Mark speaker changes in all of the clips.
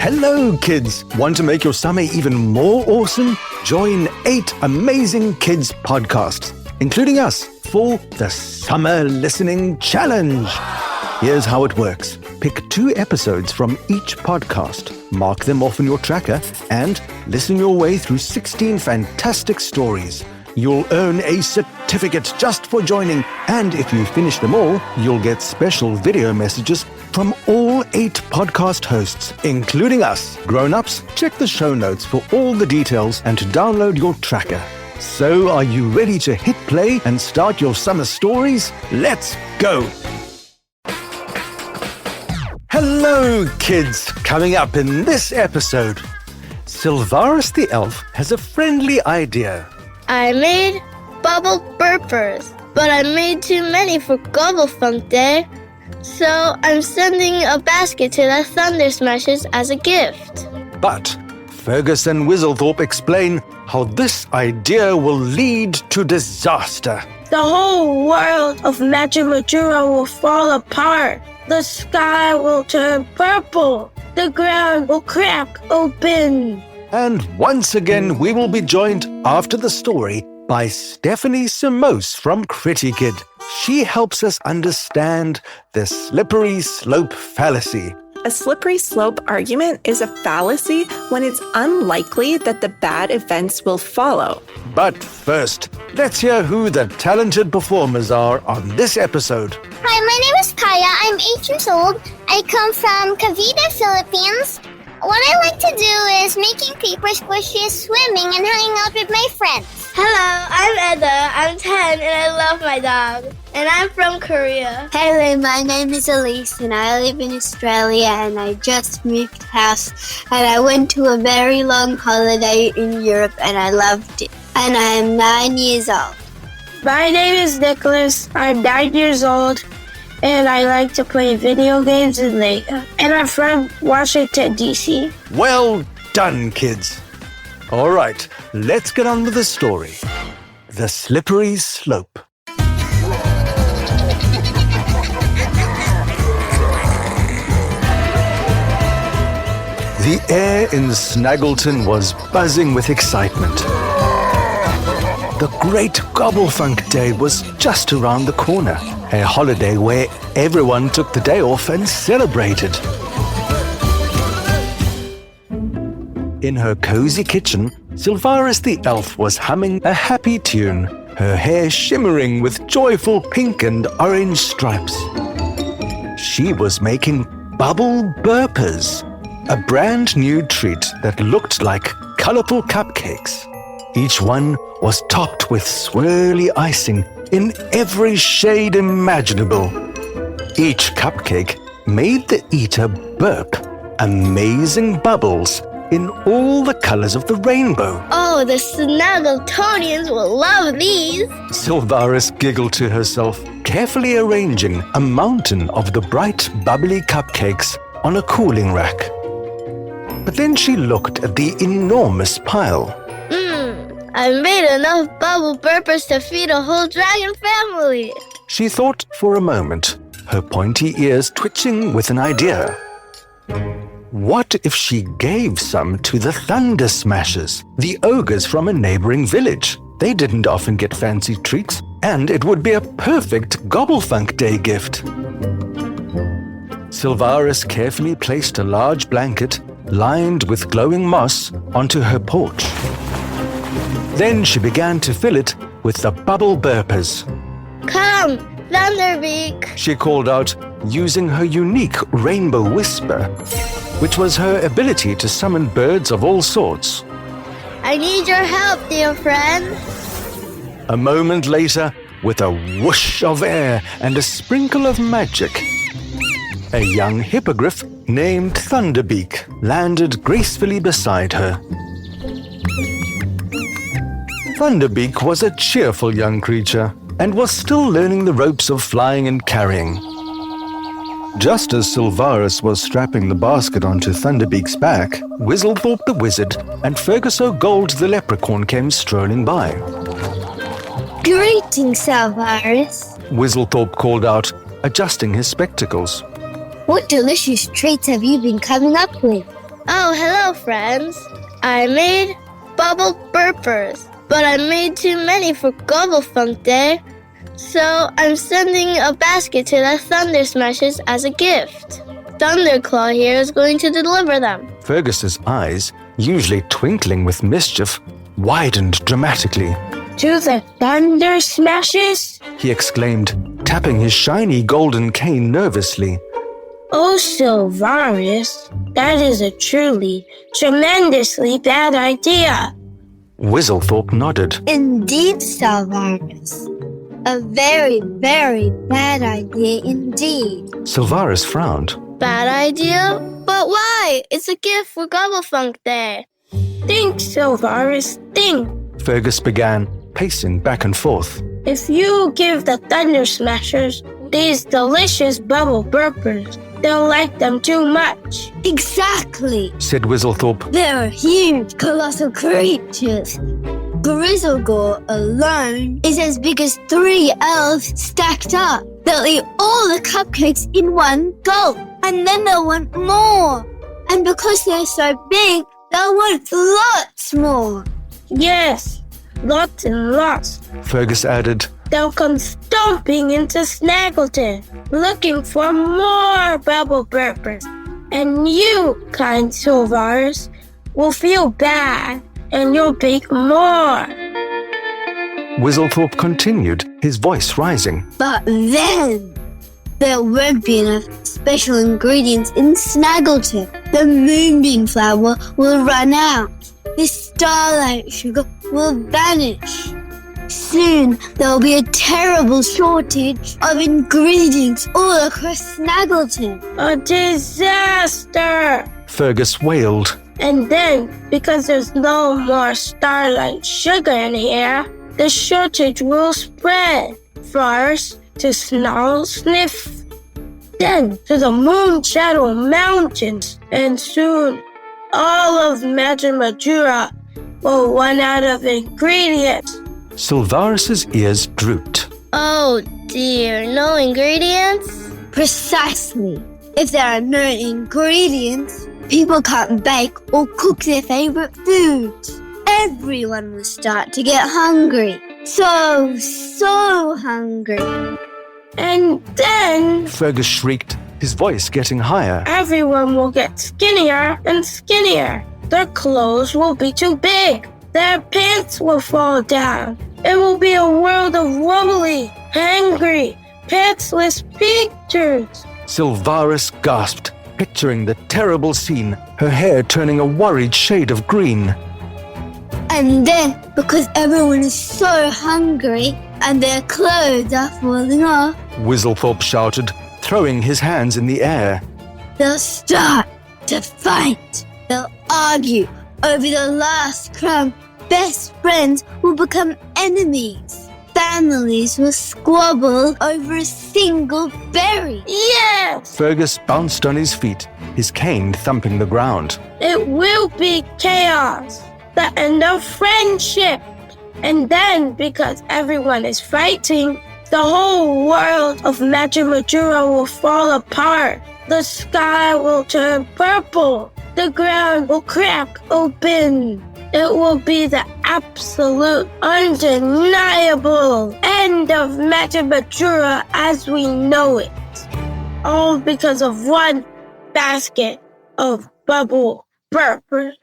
Speaker 1: Hello, kids! Want to make your summer even more awesome? Join 8 amazing kids podcasts, including us, for the Summer Listening Challenge. Here's how it works. Pick 2 episodes from each podcast, mark them off in your tracker, and listen your way through 16 fantastic stories. You'll earn a certificate just for joining, and if you finish them all, you'll get special video messages from all 8 podcast hosts, including us. Grown-ups, check the show notes for all the details and to download your tracker. So, are you ready to hit play and start your summer stories? Let's go! Hello, kids! Coming up in this episode, Sylvaris the Elf has a friendly idea.
Speaker 2: I made Bubble Burpers, but I made too many for Gobblefunk Day, so I'm sending a basket to the Thundersmashers as a gift.
Speaker 1: But Fergus and Wizzlethorp explain how this idea will lead to disaster.
Speaker 3: The whole world of Magimajura will fall apart. The sky will turn purple. The ground will crack open.
Speaker 1: And once again, we will be joined after the story by Stephanie Samos from Critty Kid. She helps us understand the slippery slope fallacy.
Speaker 4: A slippery slope argument is a fallacy when it's unlikely that the bad events will follow.
Speaker 1: But first, let's hear who the talented performers are on this episode.
Speaker 5: Hi, my name is Kaya. I'm 8 years old. I come from Cavite, Philippines. What I like to do is making paper squishes, swimming, and hanging out with my friends.
Speaker 2: Hello, I'm Eda. I'm 10 and I love my dog. And I'm from Korea.
Speaker 6: Hello, my name is Elise and I live in Australia and I just moved house and I went to a very long holiday in Europe and I loved it. And I am 9 years old.
Speaker 3: My name is Nicholas. I'm 9 years old and I like to play video games and Lego. And I'm from Washington, D.C.
Speaker 1: Well done, kids. All right, let's get on with the story. The Slippery Slope. The air in Snaggleton was buzzing with excitement. The Great Gobblefunk Day was just around the corner, a holiday where everyone took the day off and celebrated. In her cozy kitchen, Sylvaris the Elf was humming a happy tune, her hair shimmering with joyful pink and orange stripes. She was making Bubble Burpers, a brand new treat that looked like colorful cupcakes. Each one was topped with swirly icing in every shade imaginable. Each cupcake made the eater burp amazing bubbles in all the colors of the rainbow.
Speaker 2: Oh, the Snaggletonians will love these.
Speaker 1: Sylvaris giggled to herself, carefully arranging a mountain of the bright, bubbly cupcakes on a cooling rack. But then she looked at the enormous pile.
Speaker 2: I made enough Bubble Burpers to feed a whole dragon family.
Speaker 1: She thought for a moment, her pointy ears twitching with an idea. What if she gave some to the Thundersmashers, the ogres from a neighboring village? They didn't often get fancy treats, and it would be a perfect Gobblefunk Day gift. Sylvaris carefully placed a large blanket lined with glowing moss onto her porch. Then she began to fill it with the Bubble Burpers.
Speaker 2: Come, Thunderbeak,
Speaker 1: she called out, using her unique rainbow whisper, which was her ability to summon birds of all sorts.
Speaker 2: I need your help, dear friend.
Speaker 1: A moment later, with a whoosh of air and a sprinkle of magic, a young hippogriff named Thunderbeak landed gracefully beside her. Thunderbeak was a cheerful young creature and was still learning the ropes of flying and carrying. Just as Sylvaris was strapping the basket onto Thunderbeak's back, Wizzlethorp the Wizard and Fergus O'Gold the Leprechaun came strolling by.
Speaker 6: Greetings, Sylvaris.
Speaker 1: Wizzlethorp called out, adjusting his spectacles.
Speaker 6: What delicious treats have you been coming up with?
Speaker 2: Oh, hello, friends. I made Bubble Burpers, but I made too many for Gobblefunk Day, so I'm sending a basket to the Thundersmashers as a gift. Thunderclaw here is going to deliver them.
Speaker 1: Fergus's eyes, usually twinkling with mischief, widened dramatically.
Speaker 3: To the Thundersmashers?
Speaker 1: He exclaimed, tapping his shiny golden cane nervously.
Speaker 3: Oh, Sylvaris, that is a truly, tremendously bad idea.
Speaker 1: Wizzlethorp nodded.
Speaker 6: Indeed, Sylvaris. A very, very bad idea indeed.
Speaker 1: Sylvaris frowned.
Speaker 2: Bad idea? But why? It's a gift for Gobblefunk Day.
Speaker 3: Think, Sylvaris, think.
Speaker 1: Fergus began, pacing back and forth.
Speaker 3: If you give the Thundersmashers these delicious Bubble Burpers, they'll like them too much.
Speaker 6: Exactly.
Speaker 1: Said Wizzlethorp.
Speaker 6: They're huge, colossal creatures. Grizzlegore alone is as big as 3 elves stacked up. They'll eat all the cupcakes in one gulp, and then they'll want more. And because they're so big, they'll want lots more.
Speaker 3: Yes, lots and lots.
Speaker 1: Fergus added.
Speaker 3: They'll come stomping into Snaggleton, looking for more Bubble Burpers. And you, kind Sylvaris, will feel bad, and you'll bake more.
Speaker 1: Wizzlethorp continued, his voice rising.
Speaker 6: But then, there won't be enough special ingredients in Snaggleton. The moonbeam flour will run out. The starlight sugar will vanish. Soon, there will be a terrible shortage of ingredients all across Snaggleton.
Speaker 3: A disaster!
Speaker 1: Fergus wailed.
Speaker 3: And then, because there's no more starlight sugar in here, the shortage will spread. First to Snarl Sniff, then to the Moon Shadow Mountains, and soon all of Magimajura will run out of ingredients.
Speaker 1: Sylvaris's ears drooped.
Speaker 2: Oh dear, no ingredients?
Speaker 6: Precisely. If there are no ingredients, people can't bake or cook their favorite foods. Everyone will start to get hungry. So hungry.
Speaker 3: And then
Speaker 1: Fergus shrieked, his voice getting higher.
Speaker 3: everyone will get skinnier and skinnier. Their clothes will be too big. Their pants will fall down. It will be a world of wobbly, hangry, pantsless pictures.
Speaker 1: Sylvaris gasped, picturing the terrible scene, her hair turning a worried shade of green.
Speaker 6: And then, because everyone is so hungry and their clothes are falling off,
Speaker 1: Wizzlethorp shouted, throwing his hands in the air.
Speaker 6: they'll start to fight. They'll argue over the last crumb. Best friends will become enemies. Families will squabble over a single berry.
Speaker 3: Yes!
Speaker 1: Fergus bounced on his feet, his cane thumping the ground.
Speaker 3: It will be chaos. The end of friendship. And then, because everyone is fighting, the whole world of Magimajura will fall apart. The sky will turn purple. The ground will crack open. It will be the absolute, undeniable end of Magimajura as we know it. All because of one basket of Bubble Burpers.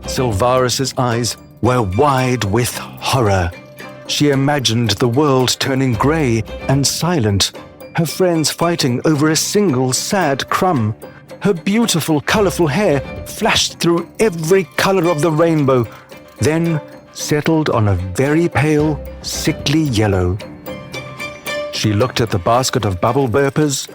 Speaker 1: Sylvaris's eyes were wide with horror. She imagined the world turning grey and silent, her friends fighting over a single sad crumb. Her beautiful, colourful hair flashed through every colour of the rainbow, then settled on a very pale, sickly yellow. She looked at the basket of Bubble Burpers,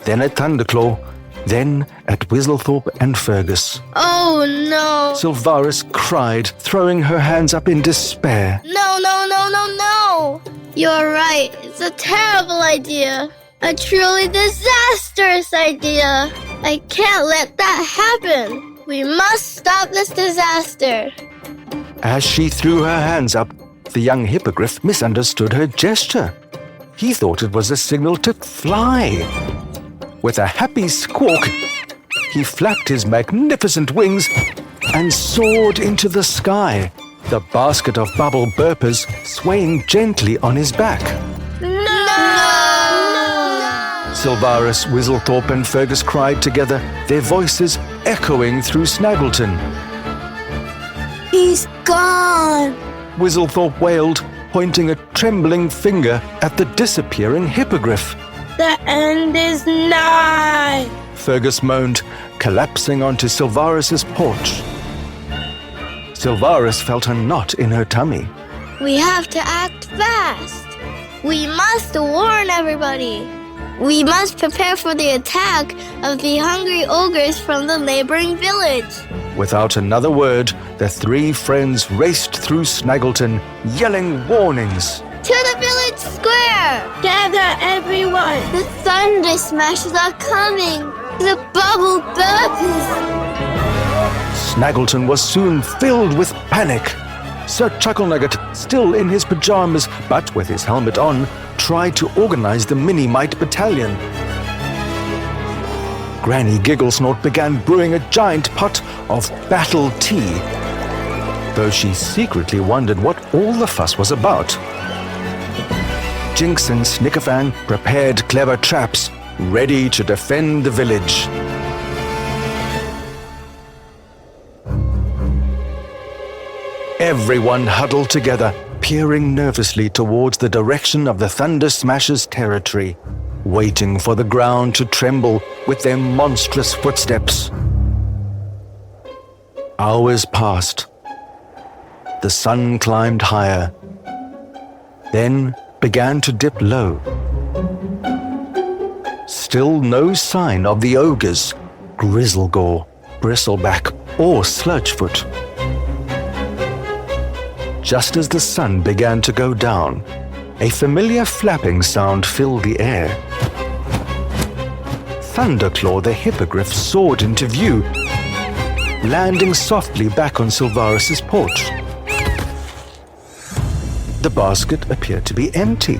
Speaker 1: then at Thunderclaw, then at Wizzlethorp and Fergus.
Speaker 2: Oh no!
Speaker 1: Sylvaris cried, throwing her hands up in despair.
Speaker 2: No! You're right, it's a terrible idea. A truly disastrous idea. I can't let that happen. We must stop this disaster.
Speaker 1: As she threw her hands up, the young hippogriff misunderstood her gesture. He thought it was a signal to fly. With a happy squawk, he flapped his magnificent wings and soared into the sky, the basket of Bubble Burpers swaying gently on his back. Sylvaris, Wizzlethorp and Fergus cried together, their voices echoing through Snaggleton.
Speaker 6: He's gone.
Speaker 1: Wizzlethorp wailed, pointing a trembling finger at the disappearing hippogriff.
Speaker 3: The end is nigh.
Speaker 1: Fergus moaned, collapsing onto Sylvaris's porch. Sylvaris felt a knot in her tummy.
Speaker 2: We have to act fast. We must warn everybody. We must prepare for the attack of the hungry ogres from the neighboring village.
Speaker 1: Without another word, the three friends raced through Snaggleton, yelling warnings.
Speaker 2: To the village square!
Speaker 3: Gather everyone.
Speaker 6: The Thundersmashers are coming. The Bubble Burpers.
Speaker 1: Snaggleton was soon filled with panic. Sir Chucklenugget, still in his pajamas but with his helmet on, tried to organize the Mini-Mite battalion. Granny Gigglesnort began brewing a giant pot of battle tea, though she secretly wondered what all the fuss was about. Jinx and Snickerfang prepared clever traps, ready to defend the village. Everyone huddled together, peering nervously towards the direction of the Thundersmashers' territory, waiting for the ground to tremble with their monstrous footsteps. Hours passed. The sun climbed higher, then began to dip low. Still no sign of the ogres, Grizzlegore, Bristleback, or Sludgefoot. Just as the sun began to go down, a familiar flapping sound filled the air. Thunderclaw the hippogriff soared into view, landing softly back on Sylvaris's porch. The basket appeared to be empty.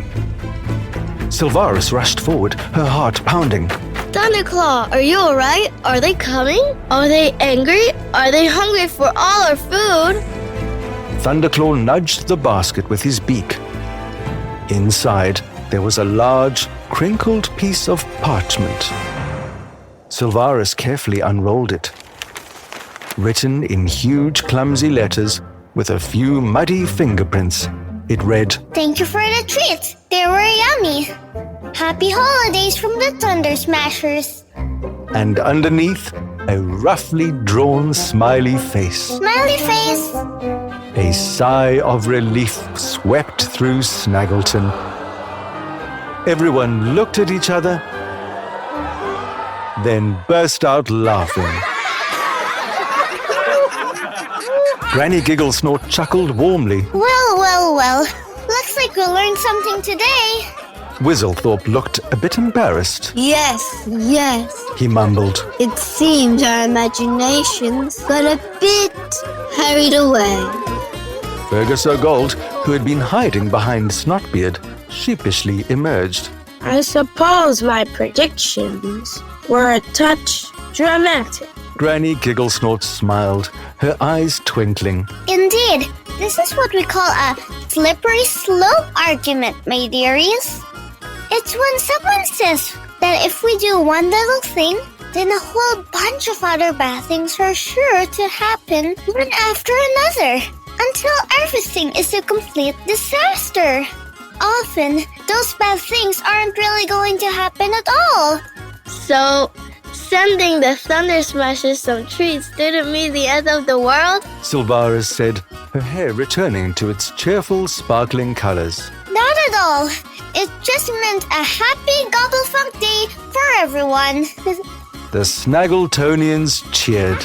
Speaker 1: Sylvaris rushed forward, her heart pounding.
Speaker 2: Thunderclaw, are you alright? Are they coming? Are they angry? Are they hungry for all our food?
Speaker 1: Thunderclaw nudged the basket with his beak. Inside, there was a large, crinkled piece of parchment. Sylvaris carefully unrolled it. Written in huge, clumsy letters with a few muddy fingerprints, it read,
Speaker 5: Thank you for the treats. They were yummy. Happy holidays from the Thundersmashers.
Speaker 1: And underneath, a roughly drawn smiley face.
Speaker 5: Smiley face.
Speaker 1: A sigh of relief swept through Snaggleton. Everyone looked at each other, then burst out laughing. Granny Gigglesnort chuckled warmly.
Speaker 5: Well. Looks like we learned something today.
Speaker 1: Wizzlethorp looked a bit embarrassed.
Speaker 6: Yes.
Speaker 1: He mumbled.
Speaker 6: It seems our imaginations got a bit carried away.
Speaker 1: Fergus O'Gold, who had been hiding behind Snotbeard, sheepishly emerged.
Speaker 3: I suppose my predictions were a touch dramatic.
Speaker 1: Granny Gigglesnort smiled, her eyes twinkling.
Speaker 5: Indeed, this is what we call a slippery slope argument, my dearies. It's when someone says that if we do one little thing, then a whole bunch of other bad things are sure to happen one after another, until everything is a complete disaster. Often, those bad things aren't really going to happen at all.
Speaker 2: So, sending the Thundersmashers some treats didn't mean the end of the world?
Speaker 1: Sylvaris said, her hair returning to its cheerful, sparkling colors.
Speaker 5: Not at all. It just meant a happy Gobblefunk day for everyone.
Speaker 1: The Snaggletonians cheered.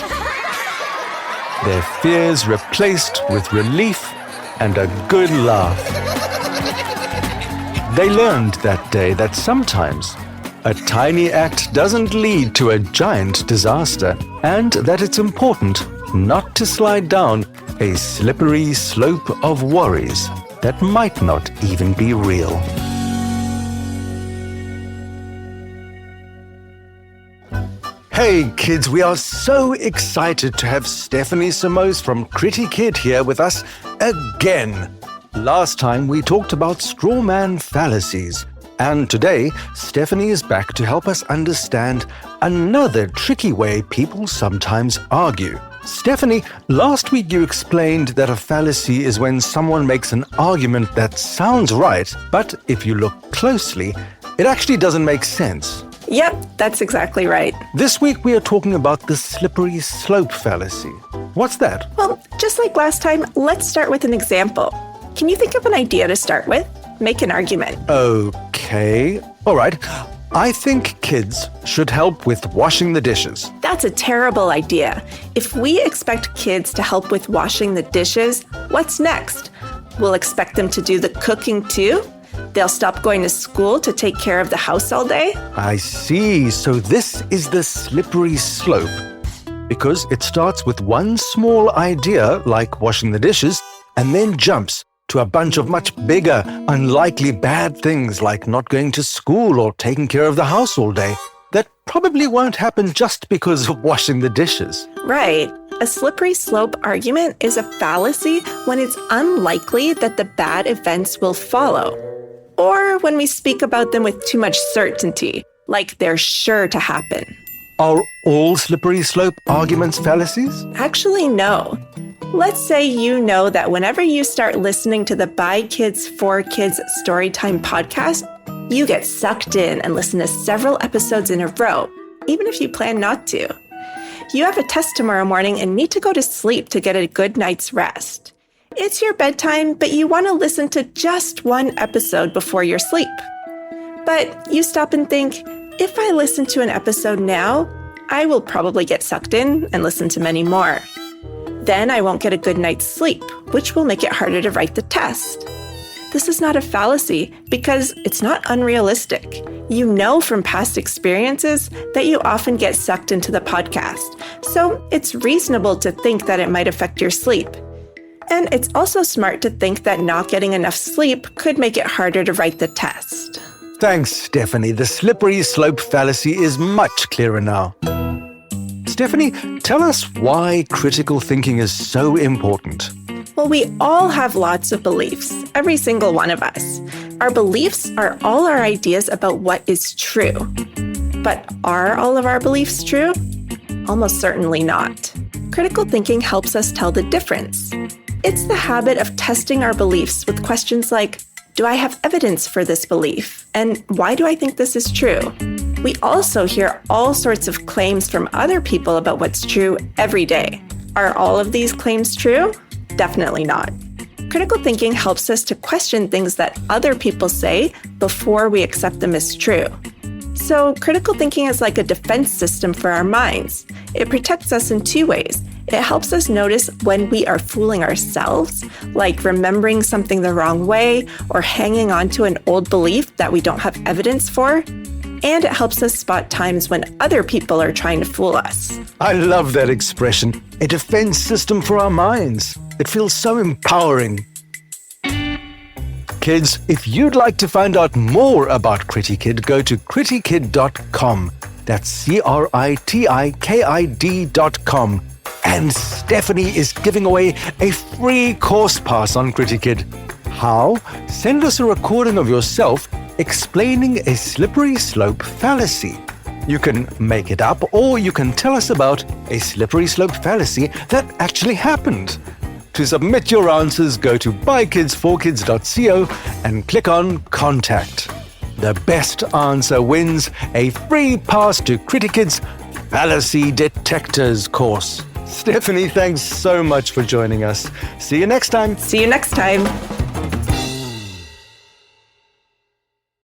Speaker 1: Their fears replaced with relief and a good laugh. They learned that day that sometimes a tiny act doesn't lead to a giant disaster, and that it's important not to slide down a slippery slope of worries that might not even be real. Hey kids, we are so excited to have Stephanie Samos from Critty Kid here with us again. Last time we talked about strawman fallacies, and today Stephanie is back to help us understand another tricky way people sometimes argue. Stephanie, last week you explained that a fallacy is when someone makes an argument that sounds right, but if you look closely, it actually doesn't make sense.
Speaker 4: Yep, that's exactly right.
Speaker 1: This week we are talking about the slippery slope fallacy. What's that?
Speaker 4: Well, just like last time, let's start with an example. Can you think of an idea to start with? Make an argument.
Speaker 1: Okay. All right. I think kids should help with washing the dishes.
Speaker 4: That's a terrible idea. If we expect kids to help with washing the dishes, what's next? We'll expect them to do the cooking too? They'll stop going to school to take care of the house all day?
Speaker 1: I see. So this is the slippery slope. Because it starts with one small idea, like washing the dishes, and then jumps to a bunch of much bigger, unlikely bad things like not going to school or taking care of the house all day. That probably won't happen just because of washing the dishes.
Speaker 4: Right. A slippery slope argument is a fallacy when it's unlikely that the bad events will follow, or when we speak about them with too much certainty, like they're sure to happen.
Speaker 1: Are all slippery slope arguments fallacies?
Speaker 4: Actually, no. Let's say you know that whenever you start listening to the By Kids for Kids Storytime podcast, you get sucked in and listen to several episodes in a row, even if you plan not to. You have a test tomorrow morning and need to go to sleep to get a good night's rest. It's your bedtime, but you want to listen to just one episode before your sleep. But you stop and think, if I listen to an episode now, I will probably get sucked in and listen to many more. Then I won't get a good night's sleep, which will make it harder to write the test. This is not a fallacy because it's not unrealistic. You know from past experiences that you often get sucked into the podcast, so it's reasonable to think that it might affect your sleep. And it's also smart to think that not getting enough sleep could make it harder to write the test.
Speaker 1: Thanks, Stephanie. The slippery slope fallacy is much clearer now. Stephanie, tell us why critical thinking is so important.
Speaker 4: Well, we all have lots of beliefs, every single one of us. Our beliefs are all our ideas about what is true. But are all of our beliefs true? Almost certainly not. Critical thinking helps us tell the difference. It's the habit of testing our beliefs with questions like, do I have evidence for this belief? And why do I think this is true? We also hear all sorts of claims from other people about what's true every day. Are all of these claims true? Definitely not. Critical thinking helps us to question things that other people say before we accept them as true. So critical thinking is like a defense system for our minds. It protects us in two ways. It helps us notice when we are fooling ourselves, like remembering something the wrong way or hanging on to an old belief that we don't have evidence for. And it helps us spot times when other people are trying to fool us.
Speaker 1: I love that expression, a defense system for our minds. It feels so empowering. Kids, if you'd like to find out more about Critty Kid, go to crittykid.com. That's CRITIKID.com. And Stephanie is giving away a free course pass on Critty Kid. How? Send us a recording of yourself explaining a slippery slope fallacy. You can make it up, or you can tell us about a slippery slope fallacy that actually happened. To submit your answers, go to bykids4kids.co and click on Contact. The best answer wins a free pass to Critty Kid's Fallacy Detectors course. Stephanie, thanks so much for joining us. See you next time.
Speaker 4: See you next time.